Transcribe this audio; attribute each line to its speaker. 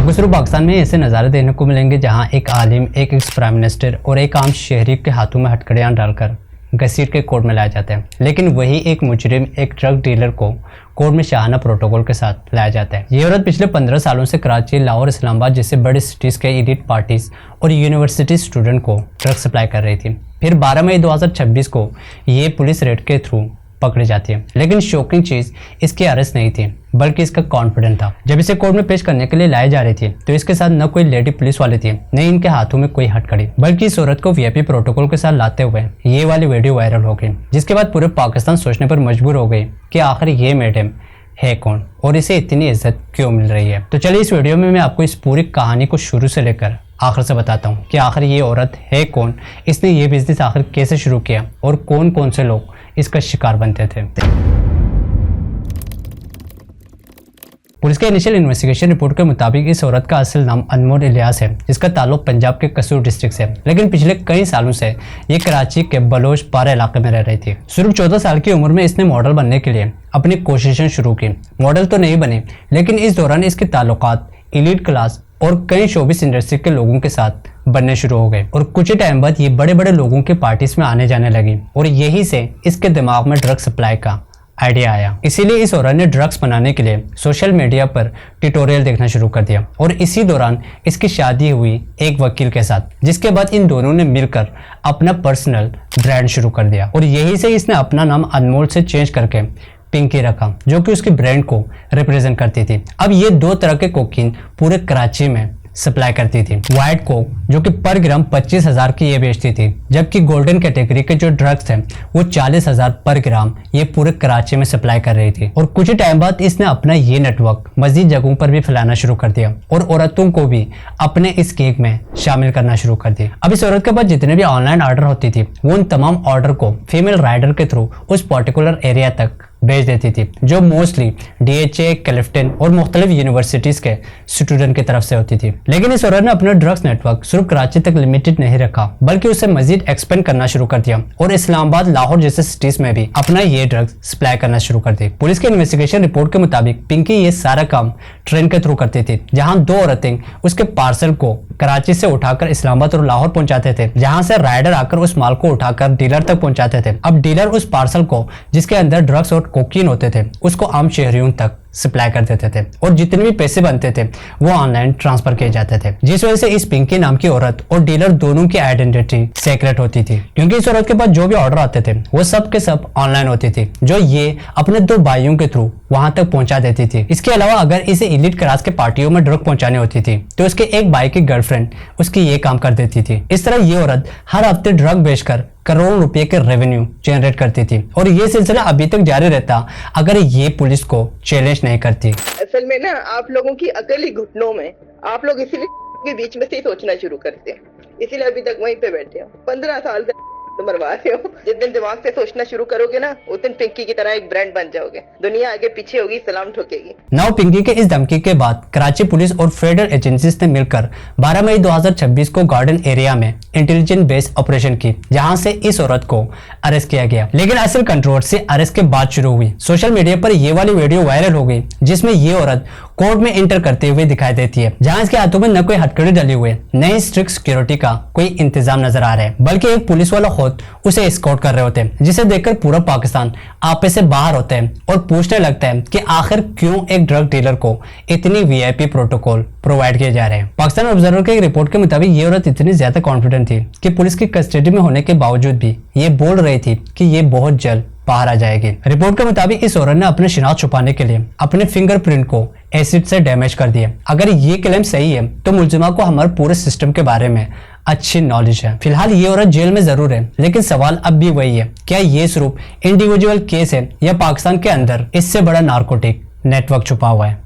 Speaker 1: आपको सिर्फ पाकिस्तान में ऐसे नज़ारे देखने को मिलेंगे जहां एक आलिम, एक एक्स प्राइम मिनिस्टर और एक आम शहरी के हाथों में हथकड़ियाँ डालकर घसीट के कोर्ट में लाया जाता है। लेकिन वही एक मुजरिम, एक ड्रग डीलर को कोर्ट में शाहाना प्रोटोकॉल के साथ लाया जाता है। ये औरत पिछले 15 सालों से कराची, लाहौर, इस्लामाबाद जैसे बड़े सिटीज़ के एलिट पार्टीज और यूनिवर्सिटी स्टूडेंट को ड्रग सप्लाई कर रही थी। फिर 12 मई 2026 को ये पुलिस रेड के थ्रू पकड़ी जाती है। लेकिन शॉकिंग चीज़ इसकी अरेस्ट नहीं थी, बल्कि इसका कॉन्फिडेंस था। जब इसे कोर्ट में पेश करने के लिए लाई जा रही थी तो इसके साथ न कोई लेडी पुलिस वाली थी, न इनके हाथों में कोई हथकड़ी, बल्कि इस औरत को वीआईपी प्रोटोकॉल के साथ लाते हुए ये वाली वीडियो वायरल हो गई, जिसके बाद पूरे पाकिस्तान सोचने पर मजबूर हो गई कि आखिर ये मैडम है कौन और इसे इतनी इज्जत क्यों मिल रही है। तो चलिए इस वीडियो में मैं आपको इस पूरी कहानी को शुरू से लेकर आखिर से बताता हूँ कि आखिर ये औरत है कौन, इसने ये बिजनेस आखिर कैसे शुरू किया और कौन कौन से लोग इसका शिकार बनते थे। पुलिस के इनिशियल इन्वेस्टिगेशन रिपोर्ट के मुताबिक इस औरत का असल नाम अनमोल इलियास है, जिसका ताल्लुक पंजाब के कसूर डिस्ट्रिक्ट से, लेकिन पिछले कई सालों से ये कराची के बलोच पारा इलाके में रह रही थी। सिर्फ 14 साल की उम्र में इसने मॉडल बनने के लिए अपनी कोशिशें शुरू की। मॉडल तो नहीं बनी, लेकिन इस दौरान इसके ताल्लुकात एलीट क्लास और कई शोबिस इंडस्ट्री के लोगों के साथ बनने शुरू हो गए और कुछ ही टाइम बाद ये बड़े बड़े लोगों के पार्टीज में आने जाने लगी और यही से इसके दिमाग में ड्रग सप्लाई का आइडिया आया। इसीलिए इस औरत ने ड्रग्स बनाने के लिए सोशल मीडिया पर ट्यूटोरियल देखना शुरू कर दिया और इसी दौरान इसकी शादी हुई एक वकील के साथ, जिसके बाद इन दोनों ने मिलकर अपना पर्सनल ब्रांड शुरू कर दिया और यही से इसने अपना नाम अनमोल से चेंज करके पिंकी रखा, जो कि उसकी ब्रांड को रिप्रेजेंट करती थी। अब ये दो तरह के कोकीन पूरे कराची में सप्लाई करती थी। व्हाइट कोक जो कि पर ग्राम 25,000 की ये बेचती थी, जबकि गोल्डन कैटेगरी के जो ड्रग्स थे वो 40,000 पर ग्राम ये पूरे कराची में सप्लाई कर रही थी। और कुछ ही टाइम बाद इसने अपना ये नेटवर्क मजीद जगहों पर भी फैलाना शुरू कर दिया और औरतों को भी अपने इस केक में शामिल करना शुरू कर दिया। अब इस औरत के पास जितने भी ऑनलाइन ऑर्डर होती थी वो उन तमाम ऑर्डर को फीमेल राइडर के थ्रू उस पर्टिकुलर एरिया तक भेज देती थी, जो मोस्टली डीएचए, क्लिफ्टन और मुख्तलिफ यूनिवर्सिटीज के स्टूडेंट की तरफ से होती थी। लेकिन इस औरत ने अपना ड्रग्स नेटवर्क सिर्फ कराची तक लिमिटेड नहीं रखा, बल्कि उसे मजीद एक्सपेंड करना शुरू कर दिया और इस्लामाबाद, लाहौर जैसे सिटीज में भी अपना ये ड्रग्स सप्लाई करना शुरू कर दी। पुलिस के इन्वेस्टिगेशन रिपोर्ट के मुताबिक पिंकी ये सारा काम ट्रेन के थ्रू करती थी, जहाँ दो औरतें उसके पार्सल को कराची से उठाकर इस्लामाबाद और लाहौर पहुंचाते थे, जहां से राइडर आकर उस माल को उठाकर डीलर तक पहुंचाते थे। अब डीलर उस पार्सल को, जिसके अंदर ड्रग्स और कोकीन होते थे, उसको आम शहरियों तक सप्लाई कर देते थे और जितने भी पैसे बनते थे वो ऑनलाइन ट्रांसफर किए जाते थे, जिस वजह से इस पिंकी नाम की औरत और डीलर दोनों की आइडेंटिटी सीक्रेट होती थी, क्योंकि इस औरत के पास जो भी ऑर्डर आते थे वो सब के सब ऑनलाइन होती थी, जो ये अपने दो भाइयों के थ्रू वहां तक पहुंचा देती थी। इसके अलावा अगर इसे एलीट क्लास के पार्टियों में ड्रग पहुंचानी होती थी तो उसके एक भाई की गर्लफ्रेंड उसकी ये काम कर देती थी। इस तरह ये औरत हर हफ्ते ड्रग बेचकर करोड़ों रुपए के रेवेन्यू जनरेट करती थी और ये सिलसिला अभी तक जारी रहता अगर ये पुलिस को चैलेंज नहीं करती।
Speaker 2: असल में ना आप लोगों की अकल ही घुटनों में, आप लोग इसीलिए के बीच में से ही सोचना शुरू करते हैं, इसीलिए अभी तक वहीं पे बैठे हो। 15 साल से मरवा रहे हो। जिस दिन दिमाग से सोचना शुरू करोगे ना, उस दिन पिंकी की तरह एक ब्रांड बन जाओगे, दुनिया आगे पीछे होगी, सलाम ठोकेगी।
Speaker 1: नाउ पिंकी के इस धमकी के बाद कराची पुलिस और फेडरल एजेंसीज ने मिलकर 12 मई 2026 को गार्डन एरिया में इंटेलिजेंस बेस्ड ऑपरेशन की, जहां से इस औरत को अरेस्ट किया गया। लेकिन असल कंट्रोवर्सी अरेस्ट के बाद शुरू हुई। सोशल मीडिया पर ये वाली वीडियो वायरल हो गई, जिसमें ये औरत कोर्ट में एंटर करते हुए दिखाई देती है, जहां इसके हाथों में न कोई हथकड़ी डली हुई है, न ही स्ट्रिक्ट सिक्योरिटी का कोई इंतजाम नजर आ रहा है, बल्कि एक पुलिस वाला खुद उसे एस्कॉर्ट कर रहे होते हैं, जिसे देखकर पूरा पाकिस्तान आपे से बाहर होता है और पूछने लगता है कि आखिर क्यों एक ड्रग डीलर को इतनी वीआईपी प्रोटोकॉल प्रोवाइड किए जा रहे हैं। पाकिस्तान ऑब्जर्वर के एक रिपोर्ट के मुताबिक ये औरत इतनी ज्यादा कॉन्फिडेंट थी कि पुलिस की कस्टडी में होने के बावजूद भी ये बोल रही थी कि ये बहुत जल्द बाहर आ जाएगी। रिपोर्ट के मुताबिक इस औरत ने अपने शिनाख्त छुपाने के लिए अपने फिंगरप्रिंट को एसिड से डैमेज कर दिया। अगर ये क्लेम सही है तो मुलजिमा को हमारे पूरे सिस्टम के बारे में अच्छी नॉलेज है। फिलहाल ये औरत जेल में जरूर है, लेकिन सवाल अब भी वही है, क्या ये सिर्फ इंडिविजुअल केस है या पाकिस्तान के अंदर इससे बड़ा नार्कोटिक नेटवर्क छुपा हुआ है।